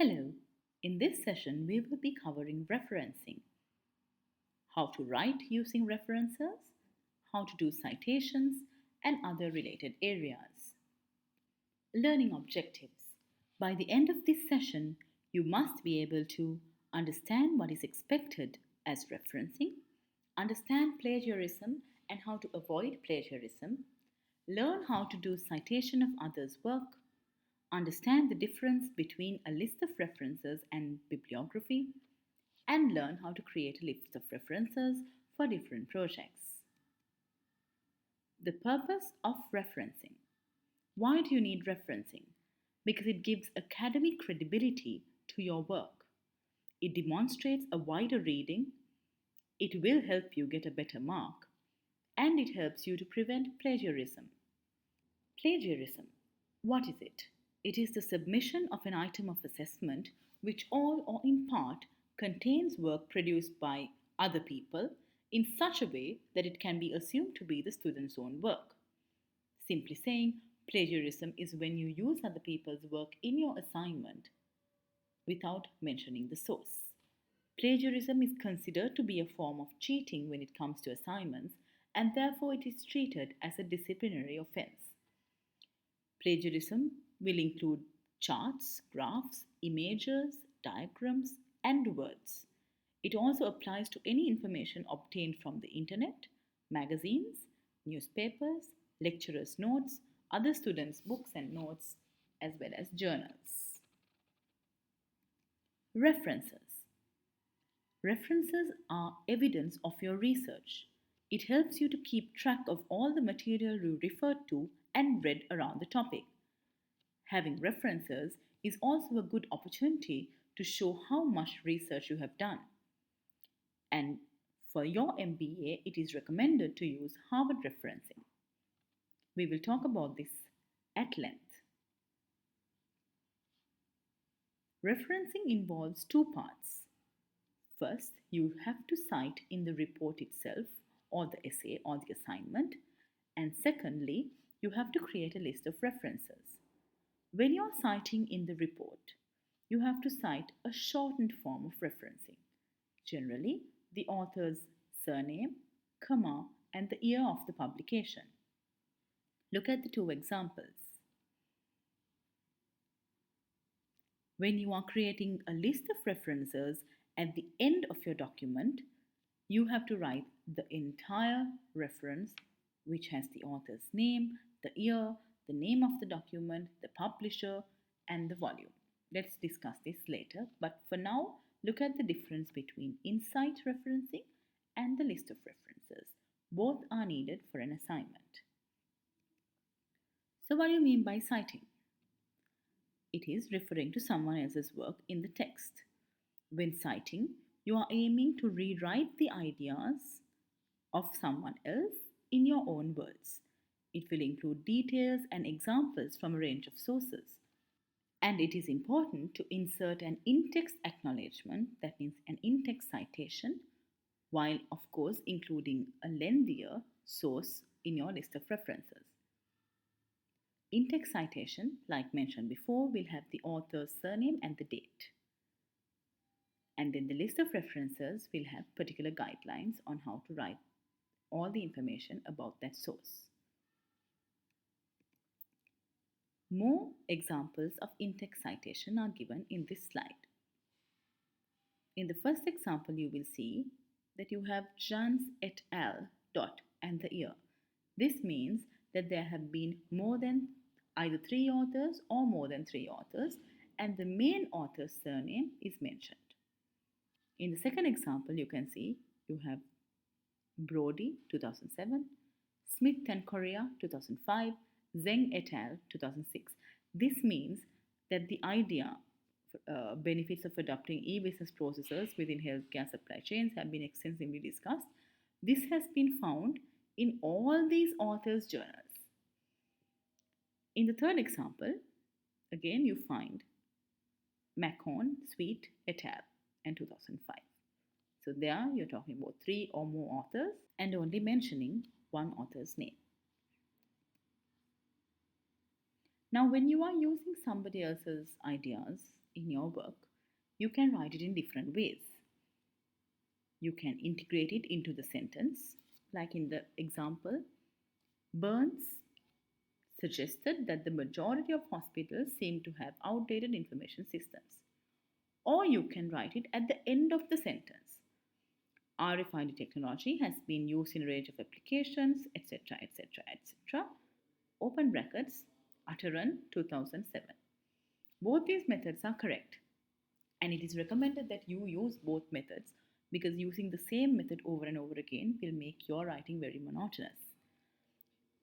Hello, in this session we will be covering referencing, how to write using references, how to do citations, and other related areas. Learning objectives. By the end of this session, you must be able to understand what is expected as referencing, understand plagiarism and how to avoid plagiarism, learn how to do citation of others' work, understand the difference between a list of references and bibliography, and learn how to create a list of references for different projects. The purpose of referencing. Why do you need referencing? Because it gives academic credibility to your work. It demonstrates a wider reading, it will help you get a better mark, and it helps you to prevent plagiarism. Plagiarism. What is it? It is the submission of an item of assessment which all or in part contains work produced by other people in such a way that it can be assumed to be the student's own work. Simply saying, plagiarism is when you use other people's work in your assignment without mentioning the source. Plagiarism is considered to be a form of cheating when it comes to assignments, and therefore it is treated as a disciplinary offense. Plagiarism will include charts, graphs, images, diagrams, and words. It also applies to any information obtained from the internet, magazines, newspapers, lecturers' notes, other students' books and notes, as well as journals. References. References are evidence of your research. It helps you to keep track of all the material you referred to and read around the topic. Having references is also a good opportunity to show how much research you have done. And for your MBA, it is recommended to use Harvard referencing. We will talk about this at length. Referencing involves two parts. First, you have to cite in the report itself, or the essay, or the assignment. And secondly, you have to create a list of references. When you're citing in the report, you have to cite a shortened form of referencing. Generally, the author's surname, comma, and the year of the publication. Look at the two examples. When you are creating a list of references at the end of your document, you have to write the entire reference, which has the author's name, the year, the name of the document, the publisher, and the volume. Let's discuss this later, but for now, look at the difference between in-cite referencing and the list of references. Both are needed for an assignment. So what do you mean by citing? It is referring to someone else's work in the text. When citing, you are aiming to rewrite the ideas of someone else in your own words. It will include details and examples from a range of sources. And it is important to insert an in-text acknowledgement, that means an in-text citation, while of course including a lengthier source in your list of references. In-text citation, like mentioned before, will have the author's surname and the date. And then the list of references will have particular guidelines on how to write all the information about that source. More examples of in-text citation are given in this slide. In the first example, you will see that you have Jans et al. Dot and the year. This means that there have been more than either 3 authors or more than 3 authors, and the main author's surname is mentioned. In the second example, you can see you have Brody 2007, Smith and Correa 2005, Zeng et al. 2006. This means that the idea benefits of adopting e-business processes within healthcare supply chains have been extensively discussed. This has been found in all these authors' journals. In the third example, again you find Macon, Sweet et al. And 2005. So there you're talking about 3 or more authors and only mentioning one author's name. Now, when you are using somebody else's ideas in your work, you can write it in different ways. You can integrate it into the sentence, like in the example, Burns suggested that the majority of hospitals seem to have outdated information systems. Or you can write it at the end of the sentence. RFID technology has been used in a range of applications, etc., etc., etc. Open brackets, Utteran 2007. Both these methods are correct, and it is recommended that you use both methods because using the same method over and over again will make your writing very monotonous.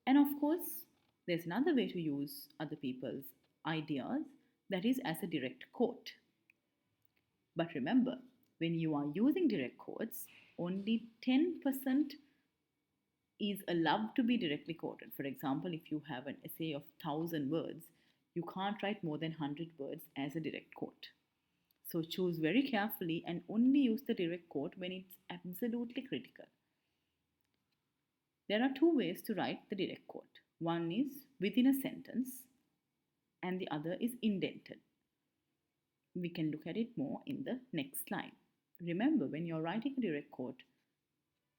And of course, there's another way to use other people's ideas, that is as a direct quote. But remember, when you are using direct quotes, only 10% is allowed to be directly quoted. For example, if you have an essay of 1,000 words, you can't write more than 100 words as a direct quote. So choose very carefully and only use the direct quote when it's absolutely critical. There are two ways to write the direct quote. One is within a sentence and the other is indented. We can look at it more in the next slide. Remember, when you're writing a direct quote,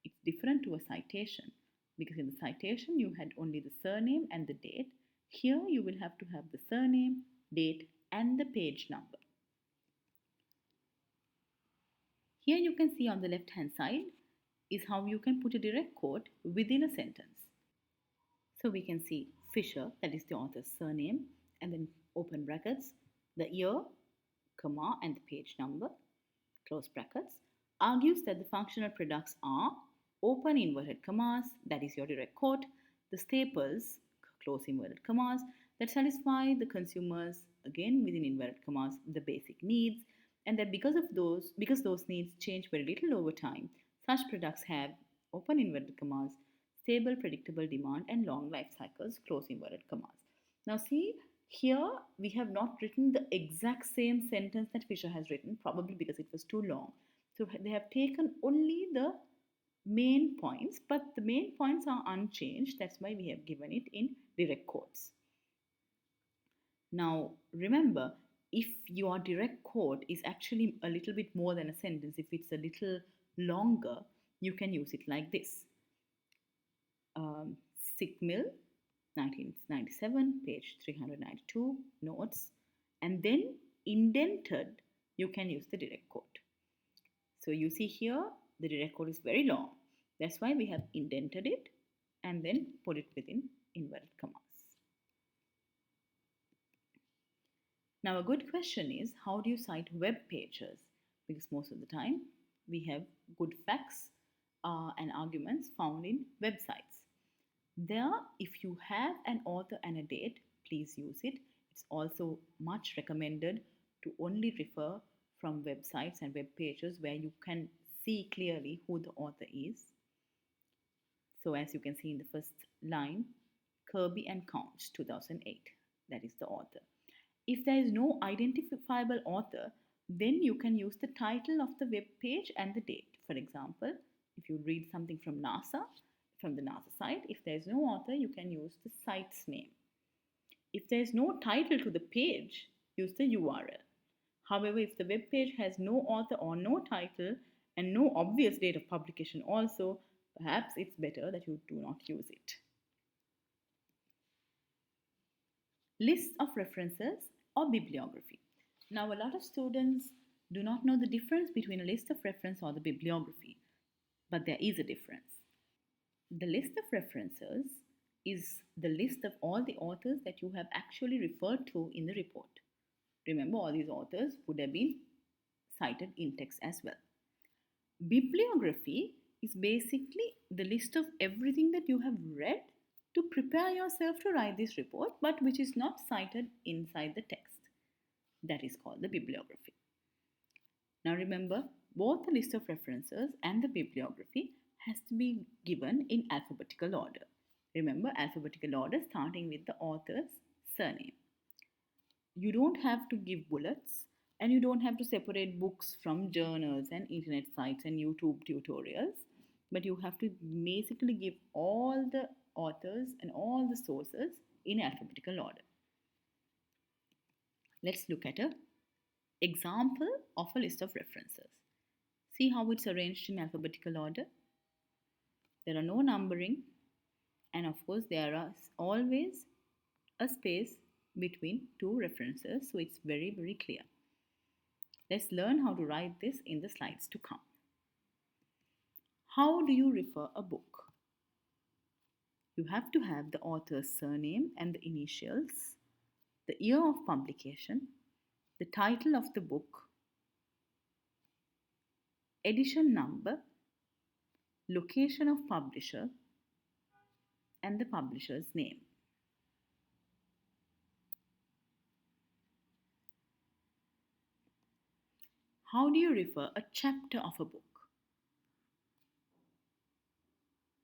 it's different to a citation because in the citation you had only the surname and the date. Here you will have to have the surname, date, and the page number. Here you can see on the left hand side is how you can put a direct quote within a sentence. So we can see Fisher, that is the author's surname, and then open brackets, the year, comma, and the page number, close brackets, argues that the functional products are, open inverted commas, that is your direct quote, the staples, close inverted commas, that satisfy the consumers, again within inverted commas, the basic needs, and that because those needs change very little over time, such products have, open inverted commas, stable predictable demand and long life cycles, close inverted commas. Now see, here we have not written the exact same sentence that Fisher has written, probably because it was too long. So they have taken only the main points, but the main points are unchanged. That's why we have given it in direct quotes. Now remember, if your direct quote is actually a little bit more than a sentence, if it's a little longer, you can use it like this. Sickmill, 1997, page 392, notes, and then indented, you can use the direct quote. So you see here, the direct quote is very long. That's why we have indented it and then put it within inverted commas. Now a good question is, how do you cite web pages? Because most of the time we have good facts and arguments found in websites. There, if you have an author and a date, please use it. It's also much recommended to only refer from websites and web pages where you can see clearly who the author is. So as you can see in the first line, Kirby and Couch, 2008, that is the author. If there is no identifiable author, then you can use the title of the web page and the date. For example, if you read something from NASA, from the NASA site, if there is no author, you can use the site's name. If there is no title to the page, use the URL. However, if the web page has no author or no title and no obvious date of publication also, perhaps it's better that you do not use it. List of references or bibliography. Now, a lot of students do not know the difference between a list of reference or the bibliography, but there is a difference. The list of references is the list of all the authors that you have actually referred to in the report. Remember, all these authors would have been cited in text as well. Bibliography is basically the list of everything that you have read to prepare yourself to write this report, but which is not cited inside the text. That is called the bibliography. Now remember, both the list of references and the bibliography has to be given in alphabetical order. Remember, alphabetical order starting with the author's surname. You don't have to give bullets and you don't have to separate books from journals and internet sites and YouTube tutorials, but you have to basically give all the authors and all the sources in alphabetical order. Let's look at a Example of a list of references. See how it's arranged in alphabetical order? There are no numbering, and of course, there are always a space between two references, so it's very, very clear. Let's learn how to write this in the slides to come. How do you refer a book? You have to have the author's surname and the initials, the year of publication, the title of the book, edition number, location of publisher, and the publisher's name. How do you refer a chapter of a book?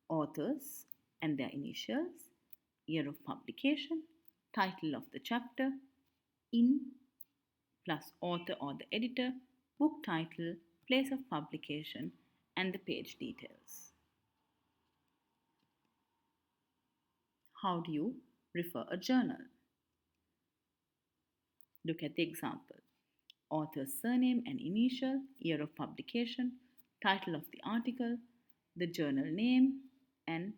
Authors and their initials, year of publication, title of the chapter, in plus author or the editor, book title, place of publication, and the page details. How do you refer a journal? Look at the example. Author's surname and initial, year of publication, title of the article, the journal name, and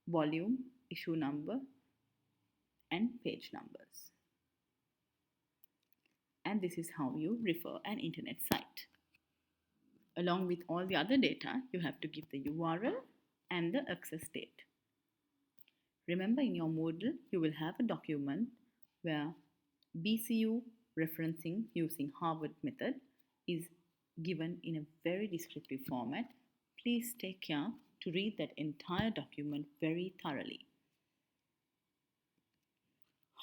volume, issue number, and page numbers. And this is how you refer an internet site. Along with all the other data, you have to give the URL and the access date. Remember, in your Moodle, you will have a document where BCU referencing using Harvard method is given in a very descriptive format. Please take care to read that entire document very thoroughly.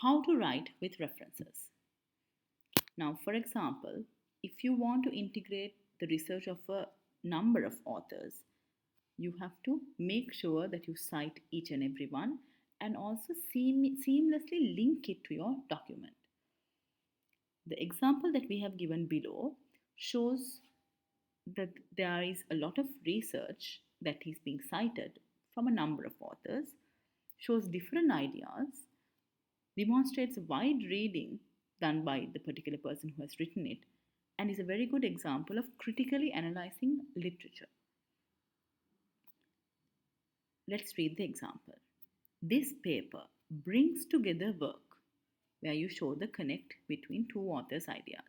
How to write with references. Now, for example, if you want to integrate the research of a number of authors, you have to make sure that you cite each and every one and also seamlessly link it to your document. The example that we have given below shows that there is a lot of research that is being cited from a number of authors, shows different ideas, demonstrates wide reading done by the particular person who has written it, and is a very good example of critically analyzing literature. Let's read the example. This paper brings together work where you show the connect between two authors' ideas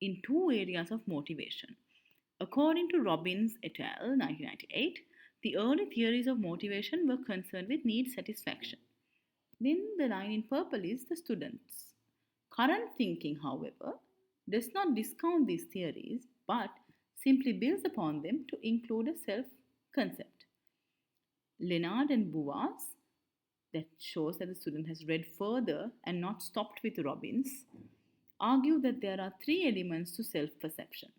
in two areas of motivation. According to Robbins et al. 1998, the early theories of motivation were concerned with need satisfaction. Then the line in purple is the students. Current thinking, however, does not discount these theories but simply builds upon them to include a self concept. Leonard and Boas, that shows that the student has read further and not stopped with Robbins, argue that there are three elements to self perception.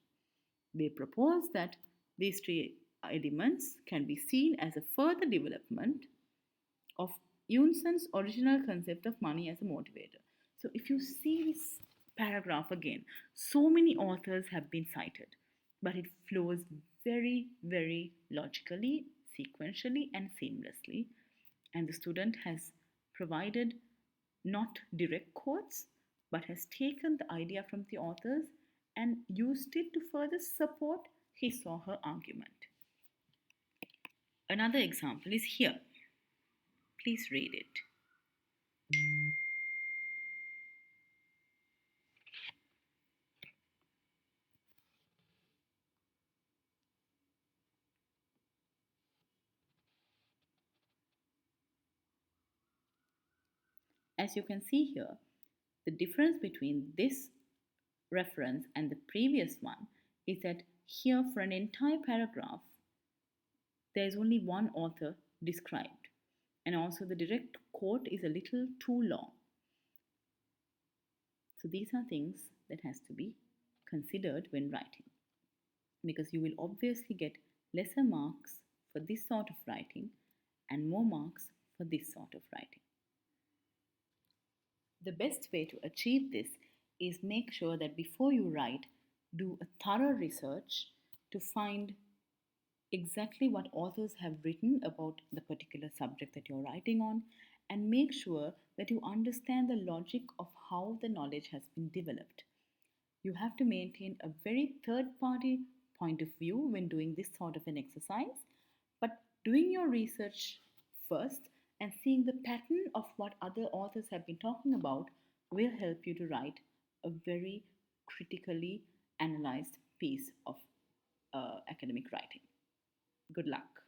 They propose that these three elements can be seen as a further development of Unson's original concept of money as a motivator. So, if you see this paragraph again, so many authors have been cited, but it flows very, very logically, sequentially, and seamlessly. And the student has provided not direct quotes, but has taken the idea from the authors and used it to further support his or her argument. Another example is here. Please read it. As you can see here, the difference between this reference and the previous one is that here, for an entire paragraph, there is only one author described, and also the direct quote is a little too long. So these are things that has to be considered when writing, because you will obviously get lesser marks for this sort of writing and more marks for this sort of writing. The best way to achieve this is make sure that before you write, do a thorough research to find exactly what authors have written about the particular subject that you're writing on, and make sure that you understand the logic of how the knowledge has been developed. You have to maintain a very third party point of view when doing this sort of an exercise, but doing your research first and seeing the pattern of what other authors have been talking about will help you to write a very critically analyzed piece of academic writing. Good luck.